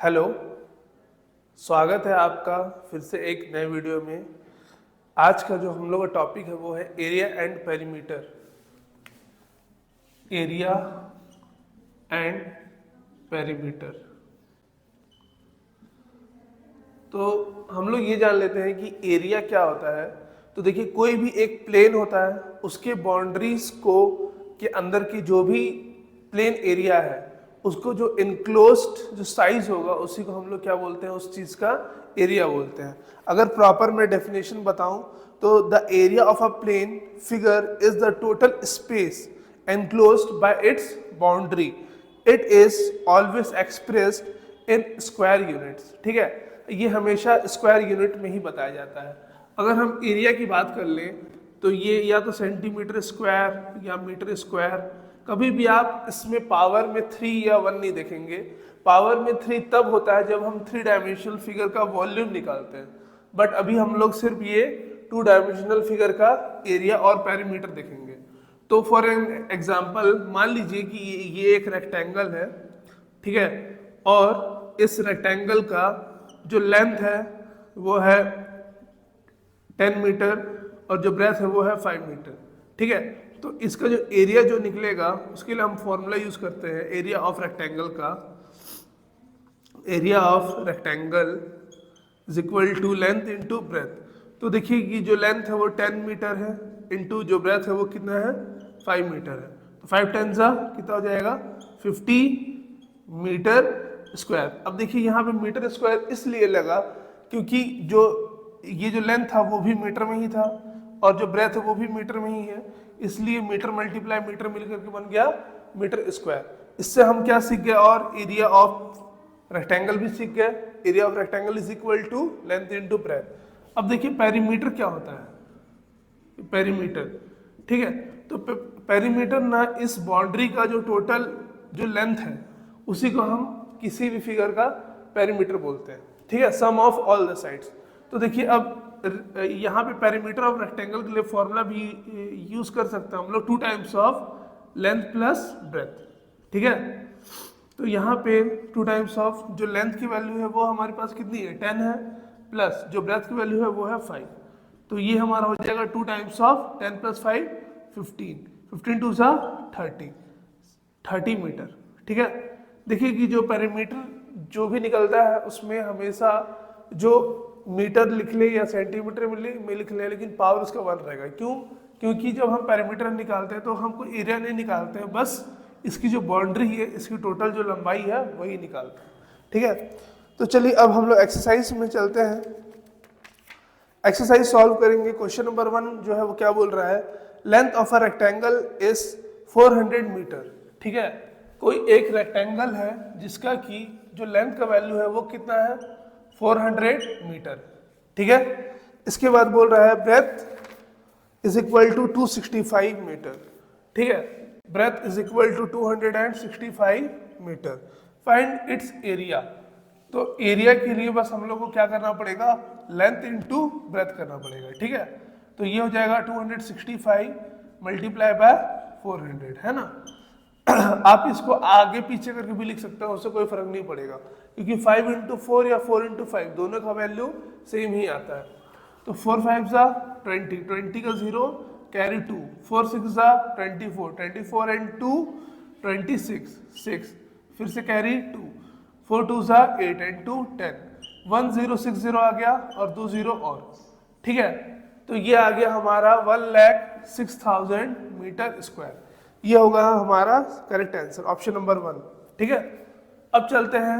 Hello, स्वागत है आपका फिर से एक नए वीडियो में। आज का जो हम लोग का टॉपिक है वो है area and perimeter. Area and perimeter. तो हम लोग ये जान लेते हैं कि एरिया क्या होता है। तो देखिए, कोई भी एक प्लेन होता है, उसके बाउंड्रीज को के अंदर की जो भी प्लेन एरिया है, उसको जो इनक्लोज्ड जो साइज होगा उसी को हम लोग क्या बोलते हैं, उस चीज का एरिया बोलते हैं। अगर प्रॉपर मैं डेफिनेशन बताऊं तो the area of a plane figure is the total space enclosed by its boundary. It is always expressed in square units. ठीक है, ये हमेशा स्क्वायर यूनिट में ही बताया जाता है। अगर हम एरिया की बात कर लें तो ये या तो सेंटीमीटर स्क्वायर या मीटर स्क्वायर। कभी भी आप इसमें पावर में 3 या 1 नहीं देखेंगे। पावर में 3 तब होता है जब हम 3 डायमेंशनल फिगर का वॉल्यूम निकालते हैं, बट अभी हम लोग सिर्फ ये 2 डायमेंशनल फिगर का एरिया और पेरीमीटर देखेंगे। तो फॉर एग्जाम्पल मान लीजिए कि ये एक रेक्टेंगल है, ठीक है, और इस रेक्टेंगल का जो लेंथ है वो है 10 मीटर और जो ब्रेथ है वो है 5 मीटर। ठीक है, तो इसका जो एरिया जो निकलेगा उसके लिए हम फॉर्मूला यूज करते हैं एरिया ऑफ रेक्टेंगल का। Area of rectangle is equal to length into breadth. तो देखिए कि जो लेंथ है वो 10 मीटर है, इंटू जो ब्रेथ है वो कितना है 5 मीटर है। तो 5 10 कितना हो जाएगा 50 मीटर स्क्वायर। अब देखिए यहाँ पे मीटर स्क्वायर इसलिए लगा क्योंकि जो ये जो लेंथ था वो भी मीटर में ही था और जो ब्रेथ है वो भी मीटर में ही है, इसलिए मीटर मल्टीप्लाई मीटर मिलकर के बन गया मीटर स्क्वायर। इससे हम क्या सीख गए, और एरिया ऑफ रेक्टेंगल भी सीख गए। Area of rectangle is equal to length into breadth. अब देखिए पेरीमीटर क्या होता है। पेरीमीटर, ठीक है, तो पेरीमीटर ना इस बाउंड्री का जो टोटल जो लेंथ है उसी को हम किसी भी फिगर का पेरीमीटर बोलते हैं। ठीक है, सम ऑफ ऑल द साइड्स। तो देखिए अब यहाँ पे पेरीमीटर ऑफ रेक्टेंगल के लिए फॉर्मूला भी यूज कर सकते हैं हम लोग, 2 times of length plus breath. ठीक है, तो यहाँ पे 2 टाइम्स ऑफ जो लेंथ की वैल्यू है वो हमारे पास कितनी है 10 है, प्लस जो ब्रेथ की वैल्यू है वो है 5। तो ये हमारा हो जाएगा 2 टाइम्स ऑफ 10 प्लस 5 15, 15 टू सा 30 मीटर। ठीक है, देखिए कि जो पेरीमीटर जो भी निकलता है उसमें हमेशा जो मीटर लिख ले या सेंटीमीटर में लिख ले, लेकिन पावर उसका 1 रहेगा। क्यों? क्योंकि जब हम पेरीमीटर निकालते हैं तो हमको एरिया नहीं निकालते हैं, बस इसकी जो बाउंड्री है, इसकी टोटल जो लंबाई है वही निकालते हैं। ठीक है, तो चलिए अब हम लोग एक्सरसाइज में चलते हैं। एक्सरसाइज सॉल्व करेंगे। क्वेश्चन नंबर 1 जो है वो क्या बोल रहा है, length of a rectangle is 400 metre. ठीक है, कोई एक रेक्टेंगल है जिसका कि जो लेंथ का वैल्यू है वो कितना है 400 मीटर। ठीक है, इसके बाद बोल रहा है breadth is equal to 265 metre. ठीक है, breadth is equal to 265 metre. Find its area. तो एरिया के लिए बस हम लोग को क्या करना पड़ेगा, लेंथ इनटू ब्रेथ करना पड़ेगा। ठीक है, तो ये हो जाएगा 265 मल्टीप्लाई बाय 400, है ना। आप इसको आगे पीछे करके भी लिख सकते हो, उससे कोई फर्क नहीं पड़ेगा, क्योंकि 5 इंटू 4 या 4 इंटू 5 दोनों का वैल्यू सेम ही आता है। तो 4 5 सा 20, 20 का 0 कैरी 2, 4 6 सा 24, 24 एंड 2 26, 6 फिर से कैरी 2, 4 2 सा 8 एंड 2 10, 1 0 6 0 आ गया और 2 0 और। ठीक है, तो ये आ गया हमारा 1,06,000 मीटर स्क्वायर। ये होगा हमारा करेक्ट आंसर, ऑप्शन नंबर 1। ठीक है, अब चलते हैं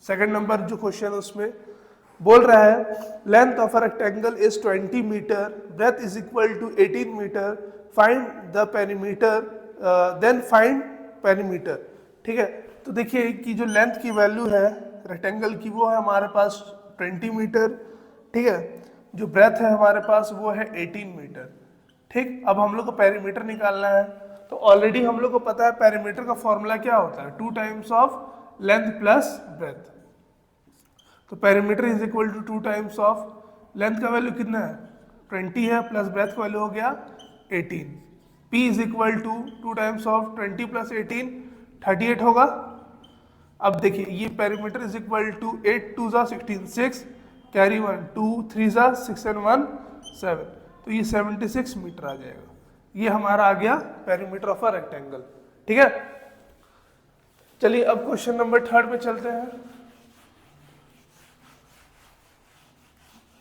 सेकंड नंबर जो क्वेश्चन है उसमें बोल रहा है length of a rectangle is 20 metre, breadth is equal to 18 metre, find the perimeter, then find perimeter. ठीक है, तो देखिए कि जो लेंथ की वैल्यू है रेक्टेंगल की वो है हमारे पास 20 मीटर। ठीक है, जो ब्रेथ है हमारे पास वो है 18 मीटर। ठीक, अब हम लोग को पेरीमीटर निकालना है। तो ऑलरेडी हम लोग को पता है पेरीमीटर का फॉर्मूला क्या होता है, 2 times of length plus breadth. तो perimeter is equal to 2 times of length का वैल्यू कितना है 20 है, प्लस ब्रेथ का वैल्यू हो गया 18। P is equal to 2 times of 20 plus 18 38 होगा। अब देखिए ये पेरीमीटर इज इक्वल टू 8 2 जा 16 6 कैरी 1 2 3 जा 6 and 1 7, तो ये 76 मीटर आ जाएगा। ये हमारा आ गया पेरीमीटर ऑफ अ रेक्टेंगल। ठीक है, चलिए अब क्वेश्चन नंबर 3 पे चलते हैं।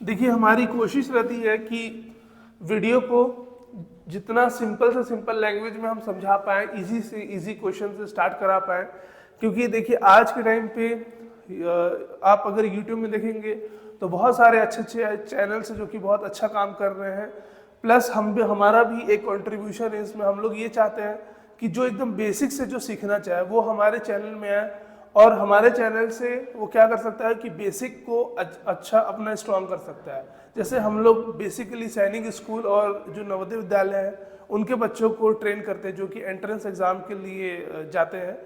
देखिए हमारी कोशिश रहती है कि वीडियो को जितना सिंपल से सिंपल लैंग्वेज में हम समझा पाए, इजी से इजी क्वेश्चन से स्टार्ट करा पाए, क्योंकि देखिए आज के टाइम पे आप अगर YouTube में देखेंगे तो बहुत सारे अच्छे अच्छे चैनल्स हैं जो कि बहुत अच्छा काम कर रहे हैं, प्लस हमारा भी एक कंट्रीब्यूशन है इसमें। हम लोग ये चाहते हैं कि जो एकदम बेसिक से जो सीखना चाहे वो हमारे चैनल में आए, और हमारे चैनल से वो क्या कर सकता है कि बेसिक को अच्छा अपना स्ट्रॉन्ग कर सकता है। जैसे हम लोग बेसिकली सैनिक स्कूल और जो नवोदय विद्यालय हैं उनके बच्चों को ट्रेन करते हैं जो कि एंट्रेंस एग्जाम के लिए जाते हैं,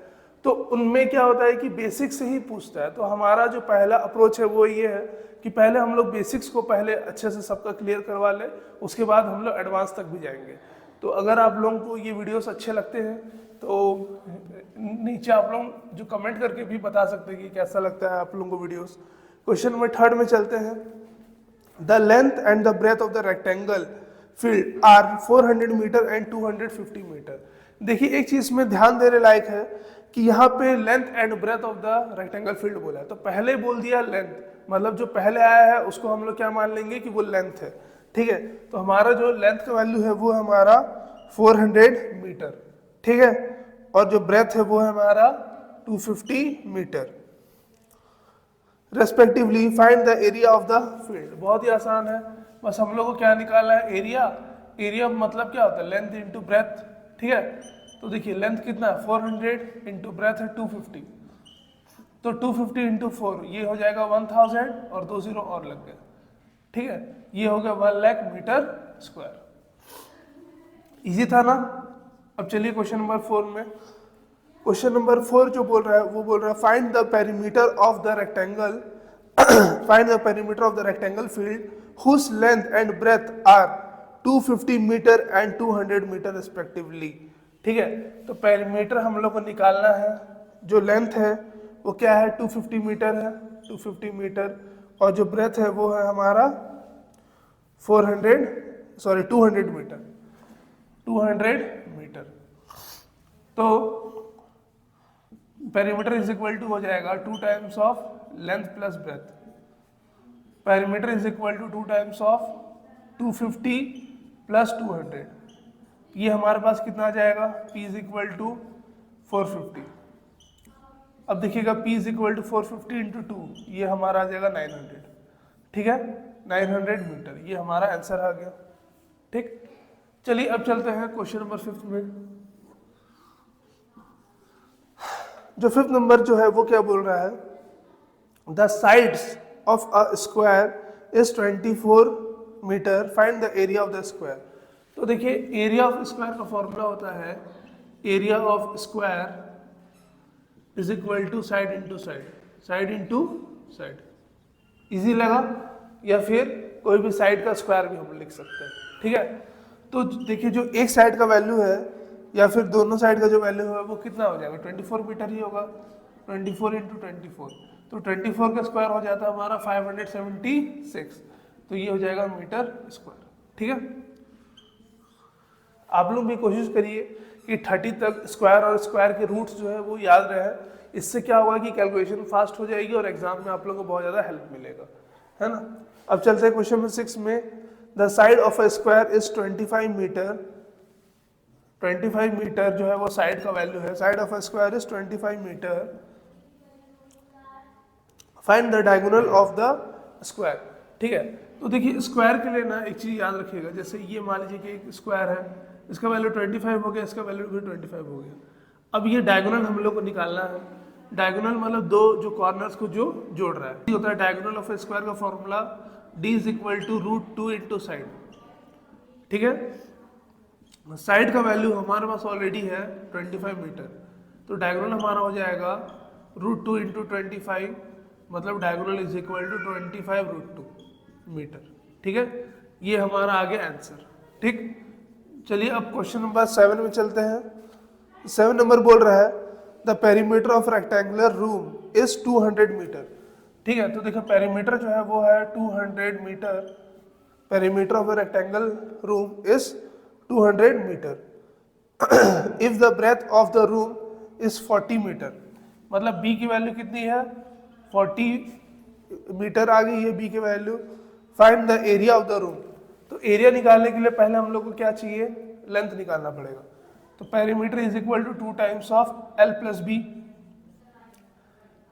तो उनमें क्या होता है कि बेसिक से ही पूछता है। तो हमारा जो पहला अप्रोच है वो ये है कि पहले हम लोग बेसिक्स को पहले अच्छे से सबका क्लियर करवा लें, उसके बाद हम लोग एडवांस तक भी जाएंगे। तो अगर आप लोगों को ये वीडियोस अच्छे लगते हैं तो नीचे आप लोग जो कमेंट करके भी बता सकते हैं कि कैसा लगता है आप लोगों को वीडियोस। क्वेश्चन नंबर 3 में चलते हैं। The length and the breadth of the rectangle field are 400 metre and 250 metre. देखिए एक चीज में ध्यान देने लायक है कि यहाँ पे length and breadth of the rectangle field बोला है, तो पहले बोल दिया लेंथ, मतलब जो पहले आया है उसको हम लोग क्या मान लेंगे कि वो लेंथ है। ठीक है, तो हमारा जो लेंथ का वैल्यू है वो हमारा 400 मीटर। ठीक है, और जो ब्रेथ है वो है हमारा 250 metre respectively. Find the area of the field. बहुत ही आसान है, बस हम लोग को क्या निकालना है, एरिया। एरिया मतलब क्या होता है, लेंथ इंटू ब्रेथ। ठीक है, तो देखिए लेंथ कितना है 400 इंटू ब्रेथ है 250, तो 250 इंटू 4 ये हो जाएगा 1000 और 2 0 और लग गए। ठीक है, ये हो गया 1 लाख मीटर स्क्वायर। इजी था ना। अब चलिए क्वेश्चन नंबर 4 में। क्वेश्चन नंबर 4 जो बोल रहा है वो बोल रहा है find the perimeter of the rectangle find the perimeter of the rectangle field whose length and breadth are 250 metre and 200 metre respectively. ठीक है, तो पेरीमीटर हम लोग को निकालना है। जो लेंथ है वो क्या है 250 मीटर है, 250 मीटर, और जो ब्रेथ है वो है हमारा 200 मीटर, 200 मीटर। तो पेरीमीटर इज इक्वल टू हो जाएगा 2 times of length plus breadth. Perimeter is equal to 2 times of 250 plus 200। ये हमारे पास कितना आ जाएगा, P इज इक्वल टू 450। अब देखिएगा P is equal to 450 into 2, ये हमारा आ जाएगा 900। ठीक है, 900 मीटर, ये हमारा आंसर आ गया। ठीक, चलिए अब चलते हैं क्वेश्चन नंबर 5 में। जो 5th नंबर जो है वो क्या बोल रहा है, the sides of a square is 24 metre, find the area of the square. तो देखिए एरिया ऑफ स्क्वायर का फॉर्मूला होता है area of square is equal to side into side, side into side. Easy लगा, या फिर कोई भी साइड का स्क्वायर भी हम लिख सकते हैं। ठीक है, तो देखिए जो एक साइड का वैल्यू है या फिर दोनों साइड का जो वैल्यू है वो कितना हो जाएगा, 24 मीटर ही होगा। 24 इंटू 24, तो 24 का स्क्वायर हो जाता है हमारा 576, तो ये हो जाएगा मीटर स्क्वायर। ठीक है, आप लोग भी कोशिश करिए कि 30 तक स्क्वायर और स्क्वायर के रूट्स जो है वो याद रहे। इससे क्या होगा कि कैलकुलेशन फास्ट हो जाएगी और एग्जाम में आप लोगों को बहुत ज़्यादा हेल्प मिलेगा, है ना। अब चलते हैं क्वेश्चन नंबर 6 में। The side of a square is 25 metre. 25 metre जो है वो साइड का वैल्यू है। Side of a square is 25 metre. Find the diagonal of the square. ठीक है, तो देखिए स्क्वायर के लिए ना एक चीज याद रखिएगा, जैसे ये मान लीजिए कि एक स्क्वायर है, इसका वैल्यू 25 हो गया, इसका वैल्यू भी 25 हो गया। अब ये डायगोनल हम लोग को निकालना है। डायगोनल मतलब दो जो कॉर्नर्स को जो जोड़ रहा है, ये होता है डायगोनल ऑफ ए स्क्वायर का formula d is equal to √2 into side. ठीक है, साइड का वैल्यू हमारे पास ऑलरेडी है 25 मीटर, तो डायगोनल हमारा हो जाएगा √2 इंटू 25, मतलब diagonal is equal to 25 √2 metre. ठीक है, ये हमारा आ गया आंसर। ठीक, चलिए अब क्वेश्चन नंबर 7 में चलते हैं। 7 नंबर बोल रहा है the perimeter of rectangular room is 200 metre. ठीक है, तो देखो पेरीमीटर जो है वो है 200 metre. Perimeter of a rectangle room is 200 metre. If the breadth of the room is 40 metre, मतलब बी की वैल्यू कितनी है, 40 मीटर आ गई है बी की value. Find the area of the room, तो एरिया निकालने के लिए पहले हम लोग को क्या चाहिए, लेंथ निकालना पड़ेगा। तो perimeter is equal to 2 times of L plus B.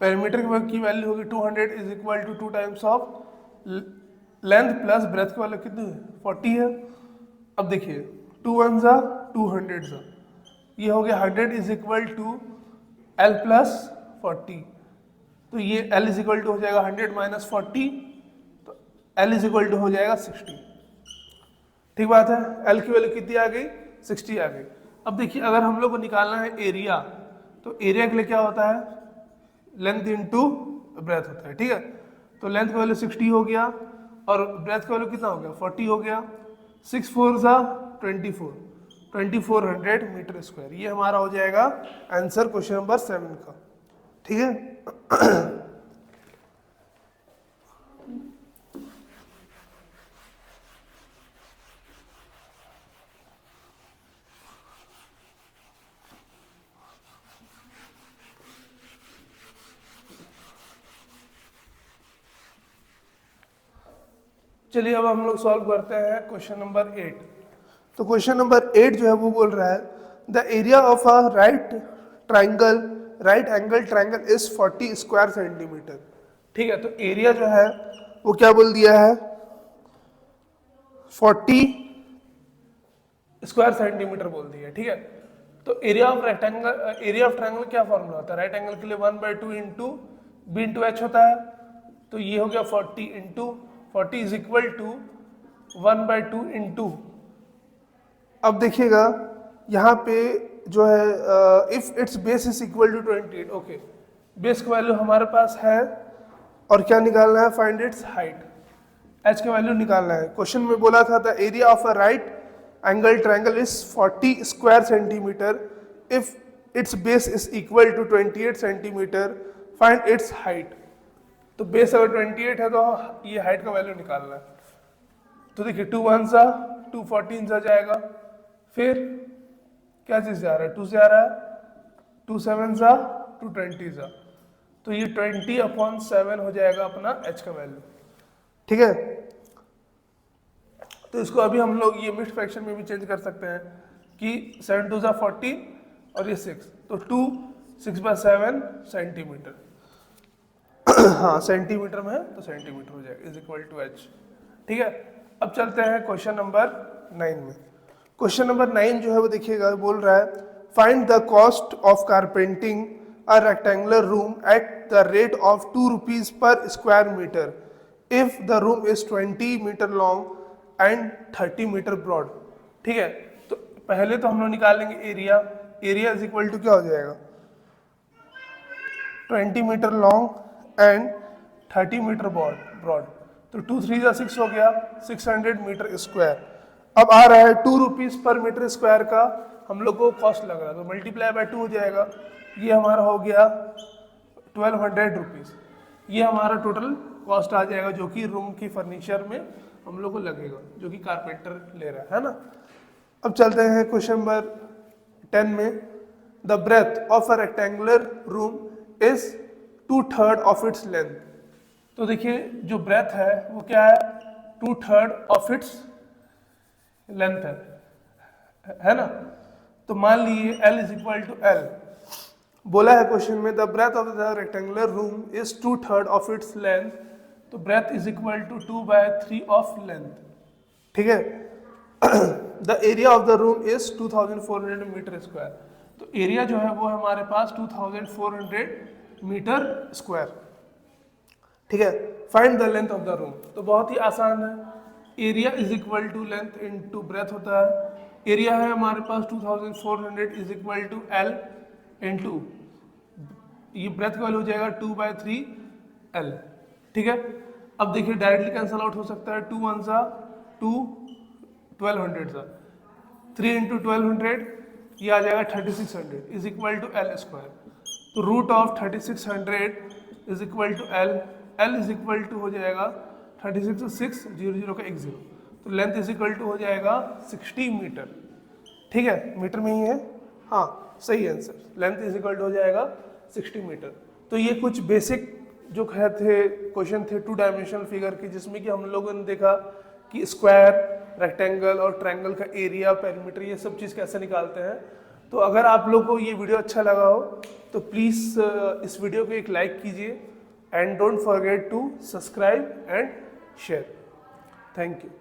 Perimeter की वैल्यू होगी 200 is equal to 2 times of length plus breadth की वैल्यू कितनी है, 40 है। अब देखिए 2 1 जा 200 जा, ये हो गया 100 is equal to L plus 40। तो ये एल इज इक्वल टू हो जाएगा 100 माइनस 40, तो एल इज इक्वल टू हो जाएगा 60। ठीक बात है, एल की वैल्यू कितनी आ गई, 60 आ गई। अब देखिए अगर हम लोग को निकालना है एरिया, तो एरिया के लिए क्या होता है, लेंथ इनटू ब्रेथ होता है। ठीक है, तो लेंथ की वैल्यू 60 हो गया और ब्रेथ की वैल्यू कितना हो गया, 40 हो गया। 6 4 जा 24, 2400 मीटर स्क्वायर। ये हमारा हो जाएगा आंसर क्वेश्चन नंबर 7 का। ठीक है। चलिए अब हम लोग सॉल्व करते हैं क्वेश्चन नंबर 8। तो क्वेश्चन नंबर 8 जो है वो बोल रहा है the area of a right angle triangle is 40 square centimetre. ठीक है, तो एरिया जो है वो क्या बोल दिया है, 40 स्क्वायर सेंटीमीटर बोल दिया है। ठीक है, तो एरिया ऑफ ट्राइंगल क्या फॉर्मूला होता है, राइट एंगल के लिए 1/2 इंटू बी इंटू एच होता है। तो ये हो गया 40 into 40 is equal to 1/2 into, अब देखिएगा यहाँ पे जो है if its base is equal to 28। Okay, base का वैल्यू हमारे पास है और क्या निकालना है, फाइंड इट्स हाइट, एच का वैल्यू निकालना है। क्वेश्चन में बोला था the area of a right angle triangle is 40 square centimetre if its base is equal to 28 centimetre, find its height. तो बेस अगर 28 है तो ये हाइट का वैल्यू निकालना है। तो देखिए 2 1 सा 2 14 सा जाएगा, फिर क्या चीज जा रहा है, 2 से आ रहा है, 2 7 सा 2 20 सा, तो ये 20/7 हो जाएगा अपना h का वैल्यू। ठीक है, तो इसको अभी हम लोग ये मिक्स्ड फ्रैक्शन में भी चेंज कर सकते हैं कि 7 2 सा 40 और ये 6, तो 2 6/7 सेंटीमीटर। हाँ सेंटीमीटर में है तो सेंटीमीटर हो जाएगा इज इक्वल टू एच। ठीक है, अब चलते हैं क्वेश्चन नंबर 9 में। क्वेश्चन नंबर 9 जो है वो देखिएगा बोल रहा है find the cost of carpeting a rectangular room at the rate of 2 rupees per square metre if the room is 20 metre long and 30 metre broad. ठीक है, तो पहले तो हम लोग निकालेंगे area. Area is equal to क्या हो जाएगा, 20 metre long and 30 metre broad, तो 2 3 जा 6 हो गया, 600 मीटर स्क्वायर। अब आ रहा है 2 रुपीज पर मीटर स्क्वायर का हम लोग को कॉस्ट लग रहा है, तो मल्टीप्लाई बाय 2 हो जाएगा, ये हमारा हो गया 1200 रुपीज। ये हमारा टोटल कॉस्ट आ जाएगा जो कि रूम की फर्नीचर में हम लोग को लगेगा, जो कि कारपेंटर ले रहा है ना। अब चलते हैं क्वेश्चन नंबर 10 में। The breadth of a rectangular room is 2/3 of its length. तो देखिए जो ब्रेथ है वो क्या है, 2/3 ऑफ इट्स लेंथ है ना। तो मान लीजिए L is equal to L, बोला है क्वेश्चन में the breadth of the rectangular room is 2/3 of its length, तो breadth is equal to 2/3 of length. ठीक है, the area of the room is 2400 metre square. तो एरिया जो है वो है हमारे पास 2400 मीटर स्क्वायर। ठीक है, find the length of the room, तो बहुत ही आसान है, area is equal to length into breadth होता है। एरिया है हमारे पास 2400 is equal to L into ये ब्रेथ का वैल्यू हो जाएगा 2/3 L। ठीक है, अब देखिए डायरेक्टली कैंसल आउट हो सकता है, 2 1 सा 2 1200 सा 3 इंटू 1200 ये आ जाएगा 3600 is equal to L square. तो root of 3600 is equal to L, L is equal to हो जाएगा 36 6 0 0 का 1 0, तो लेंथ इज इक्वल टू हो जाएगा 60 मीटर। ठीक है, मीटर में ही है, हाँ सही answer, length is equal to हो जाएगा 60 मीटर। तो ये कुछ बेसिक जो थे क्वेश्चन थे 2 डायमेंशनल फिगर की, जिसमें कि हम लोगों ने देखा कि स्क्वायर, रेक्टेंगल और ट्रायंगल का एरिया, पेरीमीटर, ये सब चीज़ कैसे निकालते हैं। तो अगर आप लोग को ये वीडियो अच्छा लगा हो तो प्लीज़ इस वीडियो को एक लाइक कीजिए and don't forget to subscribe and share. Thank you.